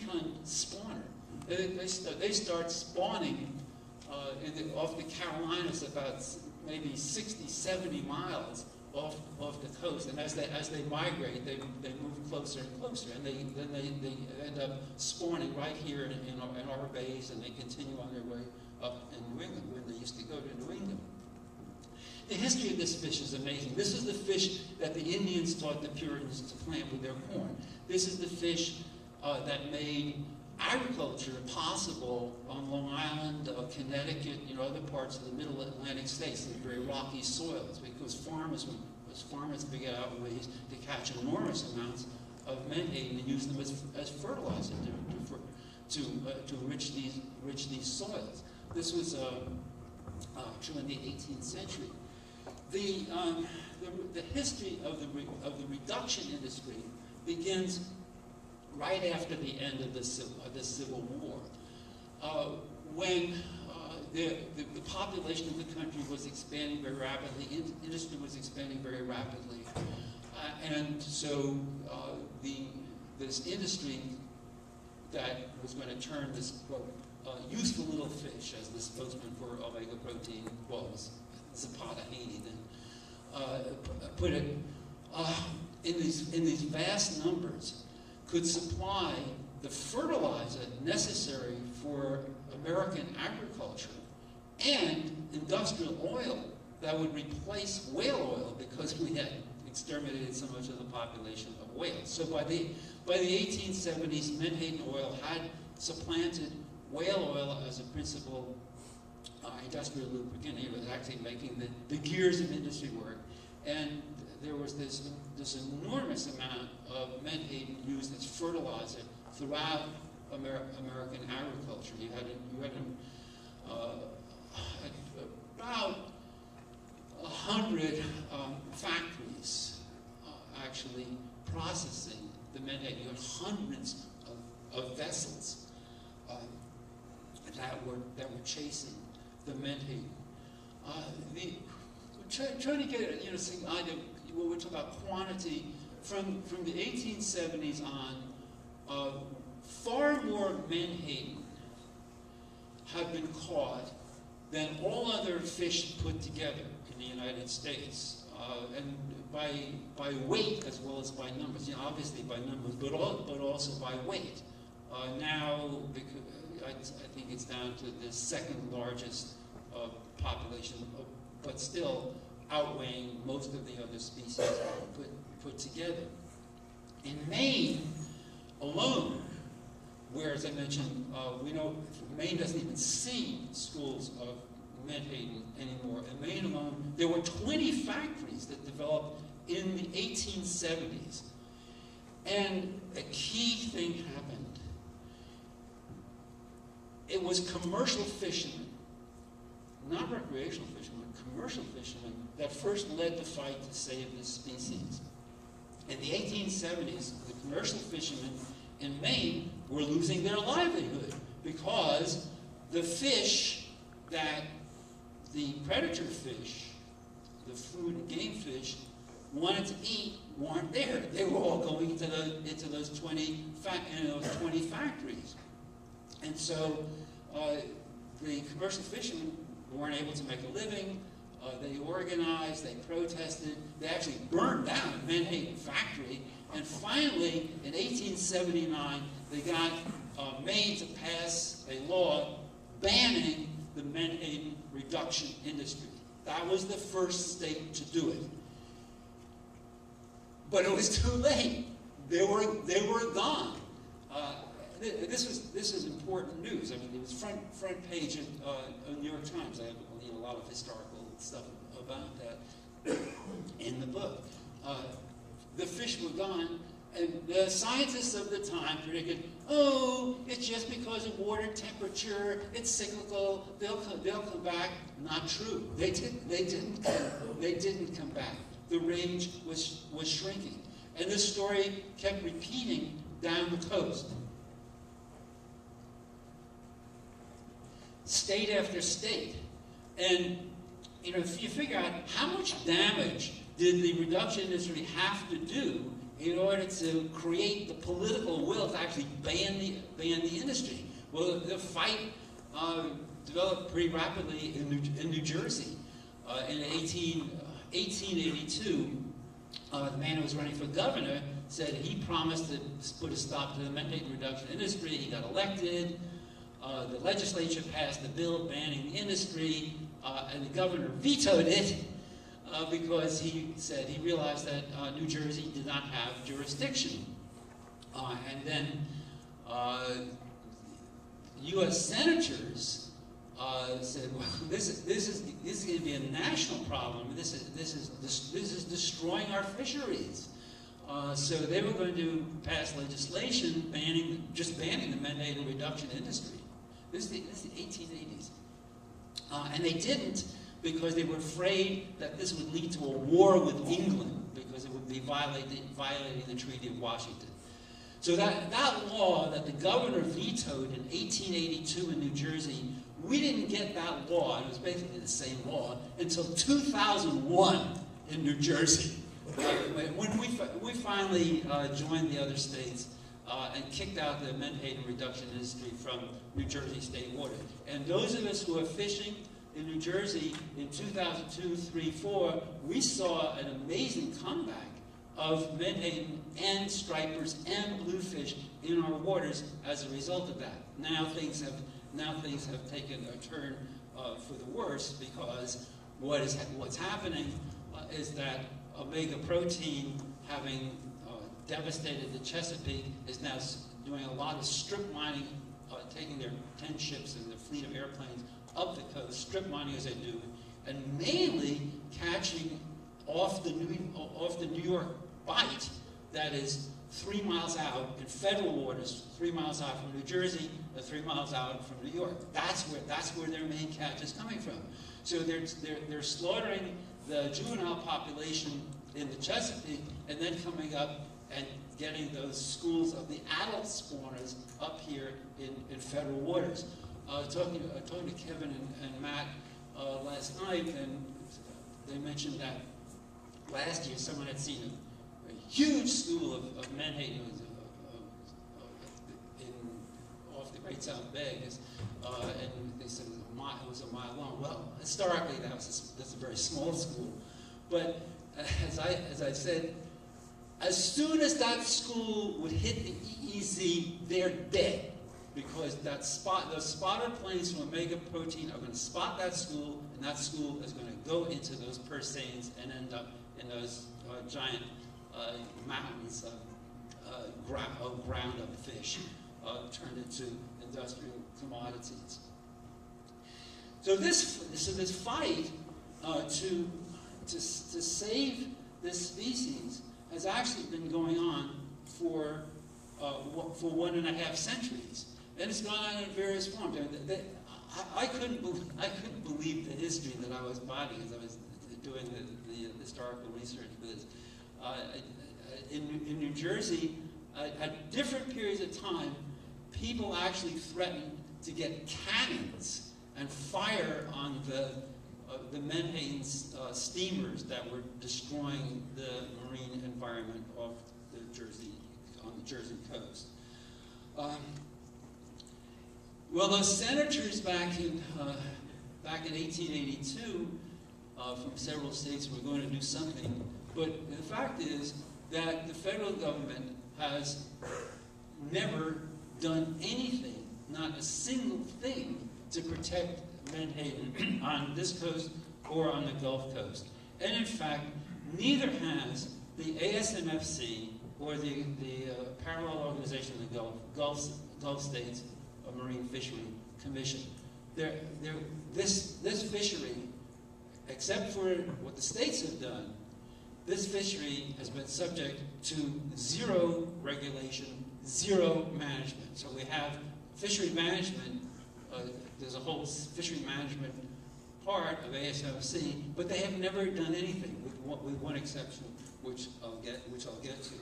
3-ton spawner. They start spawning off the Carolinas about maybe 60, 70 miles off the coast, and as they migrate, they move closer and closer, and then they end up spawning right here in our bays, and they continue on their way up in New England, where they used to go to New England. The history of this fish is amazing. This is the fish that the Indians taught the Puritans to plant with their corn. This is the fish that made agriculture possible on Long Island, Connecticut, other parts of the middle Atlantic states, in very rocky soils, because farmers figured out ways to catch enormous amounts of menhaden and use them as fertilizer to enrich these soils. This was true in the 18th century. The history of the reduction industry begins right after the end of the Civil War, when the population of the country was expanding very rapidly, industry was expanding very rapidly, and so this industry that was going to turn this useful little fish, as the spokesman for omega protein was, Zapata Haney then put it, in these vast numbers, could supply the fertilizer necessary for American agriculture and industrial oil that would replace whale oil, because we had exterminated so much of the population of whales. So by the 1870s, menhaden oil had supplanted whale oil as a principal industrial lubricant. It was actually making the gears of industry work, and there was this enormous amount of menhaden used as fertilizer throughout American agriculture. You had about 100 factories actually processing the menhaden. You had hundreds of vessels that were chasing the menhaden. Trying to get some idea when we talk about quantity from the 1870s on, far more menhaden have been caught than all other fish put together in the United States, and by weight as well as by numbers. Obviously by numbers, but also by weight. Now, I think it's down to the second largest population, but still outweighing most of the other species put together. In Maine alone, where, as I mentioned, we know Maine doesn't even see schools of menhaden anymore. In Maine alone, there were 20 factories that developed in the 1870s. And a key thing happened. It was commercial fishermen, not recreational fishermen, commercial fishermen, that first led the fight to save this species. In the 1870s, the commercial fishermen in Maine were losing their livelihood because the fish that the predator fish, the food and game fish, wanted to eat weren't there. They were all going into those 20 factories. And so the commercial fishermen weren't able to make a living. They organized, they protested, they actually burned down a menhaden factory, and finally, in 1879, they got Maine to pass a law banning the menhaden reduction industry. That was the first state to do it. But it was too late. They were gone. This is important news. I mean, it was front page of New York Times. I have a lot of historical stuff about that in the book. The fish were gone, and the scientists of the time predicted, oh, it's just because of water temperature, it's cyclical, they'll come back. Not true. They didn't come back. The range was shrinking. And this story kept repeating down the coast. State after state. And if you figure out how much damage did the reduction industry have to do in order to create the political will to actually ban the industry. Well, the fight developed pretty rapidly in New Jersey. In 1882, the man who was running for governor said he promised to put a stop to the Menhaden reduction industry. He got elected. The legislature passed the bill banning the industry, and the governor vetoed it because he said he realized that New Jersey did not have jurisdiction. And then U.S. senators said, "Well, this is going to be a national problem. This is destroying our fisheries." So they were going to pass legislation banning the Menhaden reduction industry. This is the 1880s, and they didn't because they were afraid that this would lead to a war with England because it would be violating the Treaty of Washington. So that law that the governor vetoed in 1882 in New Jersey, we didn't get that law, and it was basically the same law, until 2001 in New Jersey. When we finally joined the other states and kicked out the Menhaden reduction industry from New Jersey state water. And those of us who are fishing in New Jersey in 2002, 3, 4, we saw an amazing comeback of Menhaden and stripers and bluefish in our waters as a result of that. Now things have taken a turn for the worse because what's happening is that omega protein, having devastated the Chesapeake, is now doing a lot of strip mining, taking their 10 ships and their fleet of airplanes up the coast, strip mining as they do, and mainly catching off the New York Bight that is 3 miles out in federal waters, 3 miles out from New Jersey, and 3 miles out from New York. That's where their main catch is coming from. So they're slaughtering the juvenile population in the Chesapeake, and then coming up and getting those schools of the adult spawners up here in federal waters. Talking to Kevin and Matt last night, and they mentioned that last year someone had seen a huge school of Menhaden off the Great South Bay, and they said it was a mile long. Well, historically that's a very small school, but as I said, as soon as that school would hit the EEZ, they're dead, because those spotter planes from omega protein are going to spot that school, and that school is going to go into those purse seines and end up in those giant mountains of ground up fish turned into industrial commodities. So this fight to save this species has actually been going on for 1.5 centuries, and it's gone on in various forms. I couldn't believe the history that I was finding as I was doing the historical research for this. In New Jersey, at different periods of time, people actually threatened to get cannons and fire on the Menhaden steamers that were destroying the marine environment on the Jersey coast. Well, those senators back in 1882 from several states were going to do something, but the fact is that the federal government has never done anything, not a single thing, to protect Menhaden on this coast or on the Gulf Coast. And in fact, neither has the ASMFC or the parallel organization of the Gulf States Marine Fishery Commission. This fishery, except for what the states have done, this fishery has been subject to zero regulation, zero management. So we have fishery management. There's a whole fishery management part of ASMC, but they have never done anything, with one exception, which I'll get to.